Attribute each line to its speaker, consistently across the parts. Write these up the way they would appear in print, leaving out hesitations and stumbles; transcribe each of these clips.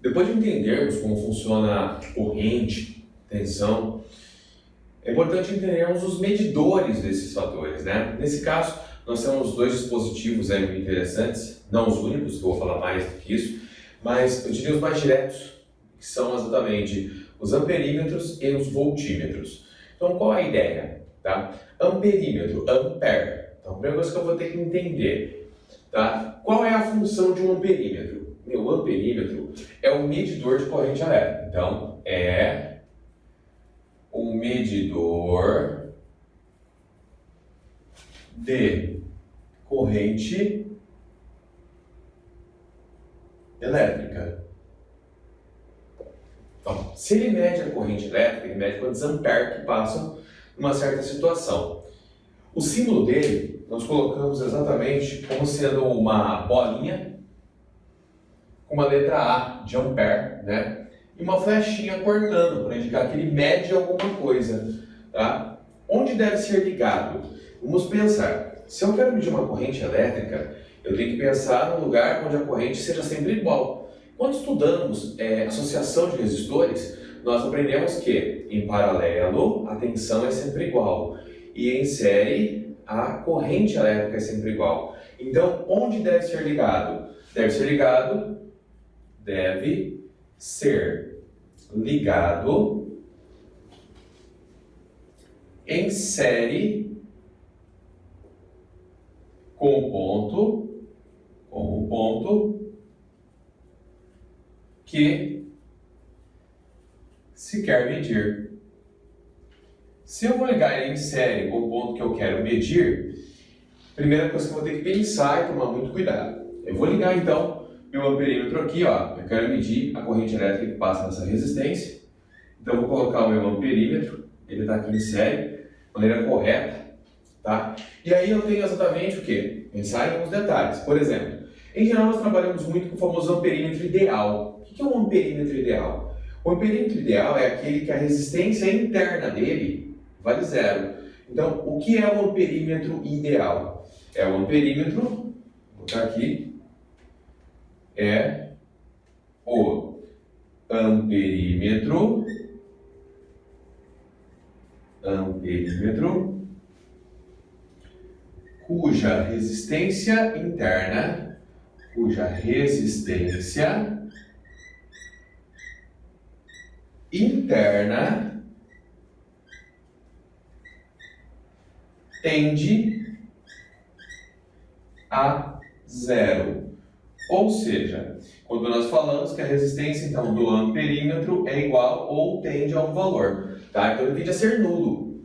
Speaker 1: Depois de entendermos como funciona corrente, tensão, é importante entendermos os medidores desses fatores, né? Nesse caso, nós temos dois dispositivos aí muito interessantes, não os únicos, que eu vou falar mais do que isso, mas eu diria os mais diretos, que são exatamente os amperímetros e os voltímetros. Então, qual a ideia? Tá? Amperímetro, ampere. Então, a primeira coisa que eu vou ter que entender, tá? Qual é a função de um amperímetro? O amperímetro é um medidor de corrente elétrica. Então, é um medidor de corrente elétrica. Então, se ele mede a corrente elétrica, ele mede quantos amperes que passam numa certa situação. O símbolo dele, nós colocamos exatamente como sendo uma bolinha com uma letra A de ampere, né? E uma flechinha cortando para indicar que ele mede alguma coisa, tá? Onde deve ser ligado? Vamos pensar, se eu quero medir uma corrente elétrica, eu tenho que pensar num lugar onde a corrente seja sempre igual. Quando estudamos associação de resistores, nós aprendemos que, em paralelo, a tensão é sempre igual. E em série, a corrente elétrica é sempre igual. Então, onde deve ser ligado? Deve ser ligado em série com o ponto que se quer medir. Se eu vou ligar ele em série com o ponto que eu quero medir, a primeira coisa que eu vou ter que pensar e tomar muito cuidado. Eu vou ligar então meu amperímetro aqui, ó. Eu quero medir a corrente elétrica que passa nessa resistência. Então eu vou colocar o meu amperímetro, ele está aqui em série, de maneira correta, tá? E aí eu tenho exatamente o quê? Pensar em alguns detalhes. Por exemplo, em geral nós trabalhamos muito com o famoso amperímetro ideal. O que é um amperímetro ideal? O amperímetro ideal é aquele que a resistência interna dele vale zero. Então, o que é o amperímetro ideal? É o amperímetro, vou botar aqui, é o amperímetro cuja resistência interna tende a zero. Ou seja, quando nós falamos que a resistência então, do amperímetro é igual ou tende a um valor, tá? Então ele tende a ser nulo.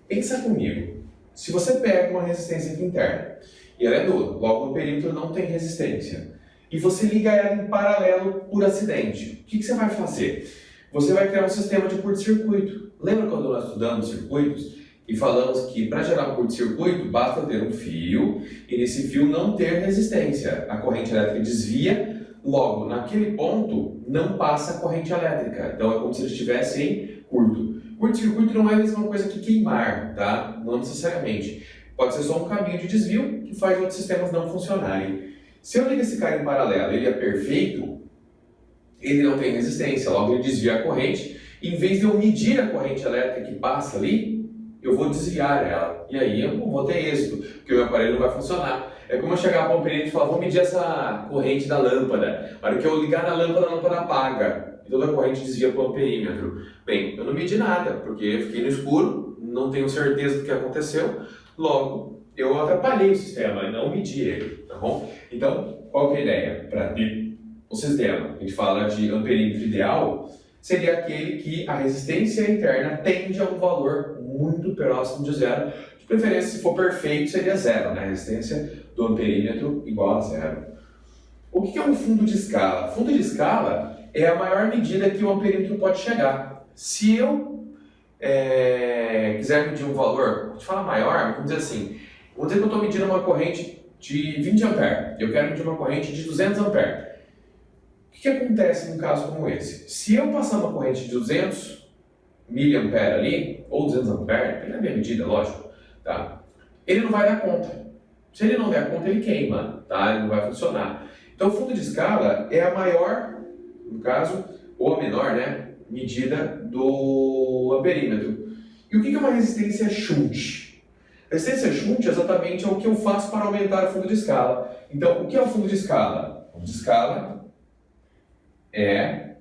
Speaker 1: Pensa comigo, se você pega uma resistência aqui interna e ela é nula, logo o amperímetro não tem resistência, e você liga ela em paralelo por acidente, o que você vai fazer? Você vai criar um sistema de curto-circuito. Lembra quando nós estudamos circuitos e falamos que para gerar um curto-circuito basta ter um fio e nesse fio não ter resistência. A corrente elétrica desvia, logo naquele ponto não passa a corrente elétrica. Então é como se ele estivesse em curto. Curto-circuito não é a mesma coisa que queimar, tá? Não necessariamente. Pode ser só um caminho de desvio que faz outros sistemas não funcionarem. Se eu ligo esse cara em paralelo, ele é perfeito, ele não tem resistência, logo ele desvia a corrente. Em vez de eu medir a corrente elétrica que passa ali, eu vou desviar ela. E aí eu não vou ter êxito, porque o meu aparelho não vai funcionar. É como eu chegar para um perito e falar, vou medir essa corrente da lâmpada. A hora que eu ligar na lâmpada, a lâmpada apaga. E toda a corrente desvia para o amperímetro. Bem, eu não medi nada, porque eu fiquei no escuro, não tenho certeza do que aconteceu. Logo, eu atrapalhei o sistema e não medi ele, tá bom? Então, qual que é a ideia? Para ter o sistema, a gente fala de amperímetro ideal, seria aquele que a resistência interna tende a um valor muito próximo de zero. De preferência, se for perfeito, seria zero, né? A resistência do amperímetro igual a zero. O que é um fundo de escala? Fundo de escala é a maior medida que o amperímetro pode chegar. Se eu quiser medir um valor, vou te falar maior, vamos dizer assim, vamos dizer que eu estou medindo uma corrente de 20 amperes, eu quero medir uma corrente de 200 amperes. O que acontece num caso como esse? Se eu passar uma corrente de 200 miliamperes ali, ou 200 amperes, depende da minha medida, lógico, tá? Ele não vai dar conta. Se ele não der conta, ele queima, tá? Ele não vai funcionar. Então, o fundo de escala é a maior no caso, ou a menor, né, medida do amperímetro. E o que é uma resistência shunt? Resistência shunt exatamente é o que eu faço para aumentar o fundo de escala. Então, o que é o fundo de escala? O fundo de escala é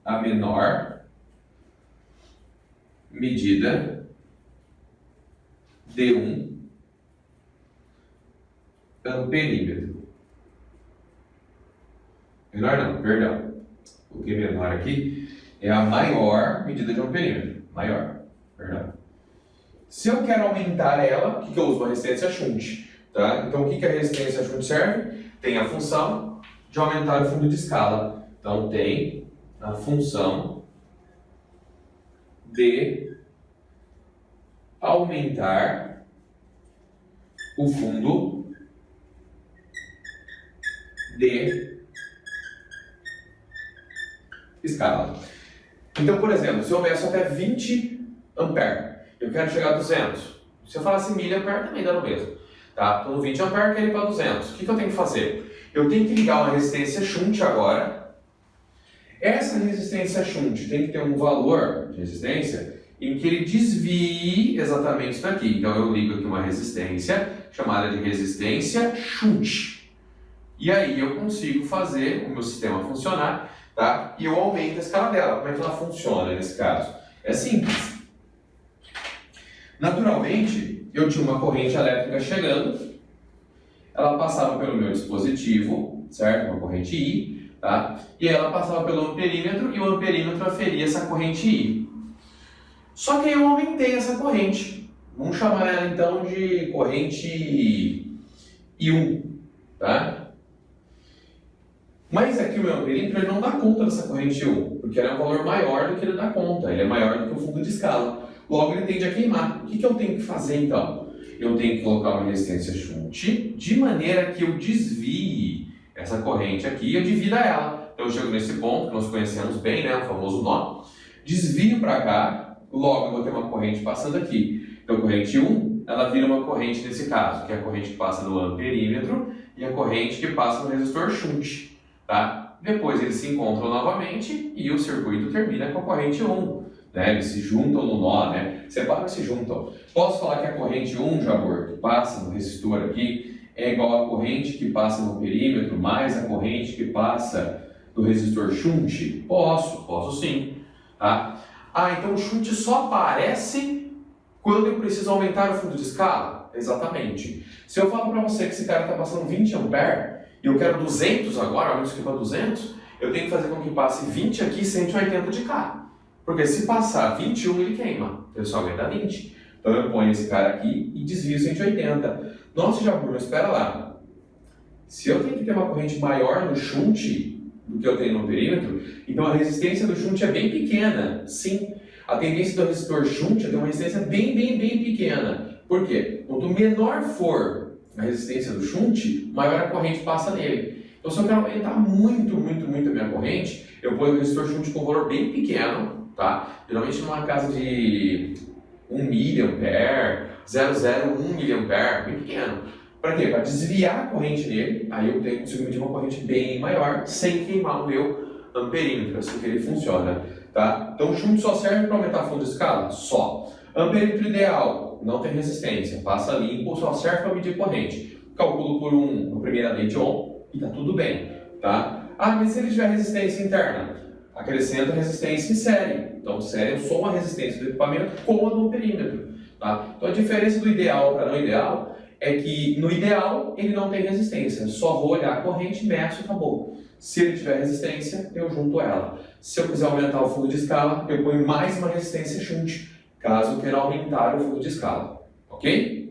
Speaker 1: a menor medida de um amperímetro. Menor não, perdão. O que é menor aqui é a maior medida de um amperímetro. Maior, perdão. Se eu quero aumentar ela, o que eu uso? Uma resistência shunt. Tá? Então, o que a resistência shunt serve? Tem a função de aumentar o fundo de escala. Então, tem a função de aumentar o fundo de escala. Então, por exemplo, se eu meço até 20 ampere, eu quero chegar a 200. Se eu falasse miliampere, também dá no mesmo. Tá? Então, no 20 ampere, eu quero ir para 200. O que eu tenho que fazer? Eu tenho que ligar uma resistência shunt agora. Essa resistência shunt tem que ter um valor de resistência em que ele desvie exatamente isso daqui. Então, eu ligo aqui uma resistência chamada de resistência shunt. E aí eu consigo fazer o meu sistema funcionar, tá? E eu aumento a escala dela. Como é que ela funciona nesse caso? É simples. Naturalmente, eu tinha uma corrente elétrica chegando, ela passava pelo meu dispositivo, certo? Uma corrente I, tá? E ela passava pelo amperímetro e o amperímetro aferia essa corrente I. Só que aí eu aumentei essa corrente. Vamos chamar ela então de corrente I1, tá? Mas aqui o meu amperímetro ele não dá conta dessa corrente I1, porque ela é um valor maior do que ele dá conta, ele é maior do que o fundo de escala. Logo ele tende a queimar. O que eu tenho que fazer então? Eu tenho que colocar uma resistência shunt de maneira que eu desvie essa corrente aqui e eu divida ela. Então eu chego nesse ponto que nós conhecemos bem, né, o famoso nó, desvio para cá, logo eu vou ter uma corrente passando aqui. Então a corrente 1, ela vira uma corrente nesse caso, que é a corrente que passa no amperímetro e a corrente que passa no resistor shunt. Tá? Depois eles se encontram novamente e o circuito termina com a corrente 1. Né? Eles se juntam no nó, né? Separam e se juntam. Posso falar que a corrente 1, Jabor, que passa no resistor aqui, é igual à corrente que passa no perímetro mais a corrente que passa no resistor shunt? Posso sim. Tá? Ah, então o shunt só aparece quando eu preciso aumentar o fundo de escala? Exatamente. Se eu falo para você que esse cara está passando 20 ampere, e eu quero 200 agora, aumento isso aqui para 200, eu tenho que fazer com que passe 20 aqui e 180 de cá. Porque se passar 21, ele queima. Ele só aguenta 20. Então eu ponho esse cara aqui e desvio 180. Nossa, já Bruno, espera lá. Se eu tenho que ter uma corrente maior no shunt do que eu tenho no perímetro, então a resistência do shunt é bem pequena. Sim, a tendência do resistor shunt é ter uma resistência bem pequena. Por quê? Quanto menor for a resistência do shunt, maior a corrente passa nele. Então, se eu quero aumentar muito a minha corrente, eu ponho o resistor shunt com um valor bem pequeno, tá? Geralmente numa casa de 1 miliampere, 0,01 miliampere, bem pequeno. Para quê? Para desviar a corrente nele, aí eu consigo medir uma corrente bem maior, sem queimar o meu amperímetro, assim que ele funciona, tá? Então, o shunt só serve para aumentar a fundo de escala? Só. Amperímetro ideal, não tem resistência, passa limpo, só serve para medir corrente. Calculo por uma primeira lei de Ohm e tá tudo bem, tá? Ah, mas se ele tiver resistência interna, acrescenta resistência em série. Então, série eu sou uma resistência do equipamento com a do perímetro, tá? Então, a diferença do ideal para não ideal é que no ideal ele não tem resistência, só vou olhar a corrente, meço e acabou. Se ele tiver resistência, eu junto ela. Se eu quiser aumentar o fundo de escala, eu ponho mais uma resistência shunt, caso eu queira aumentar o fundo de escala, ok?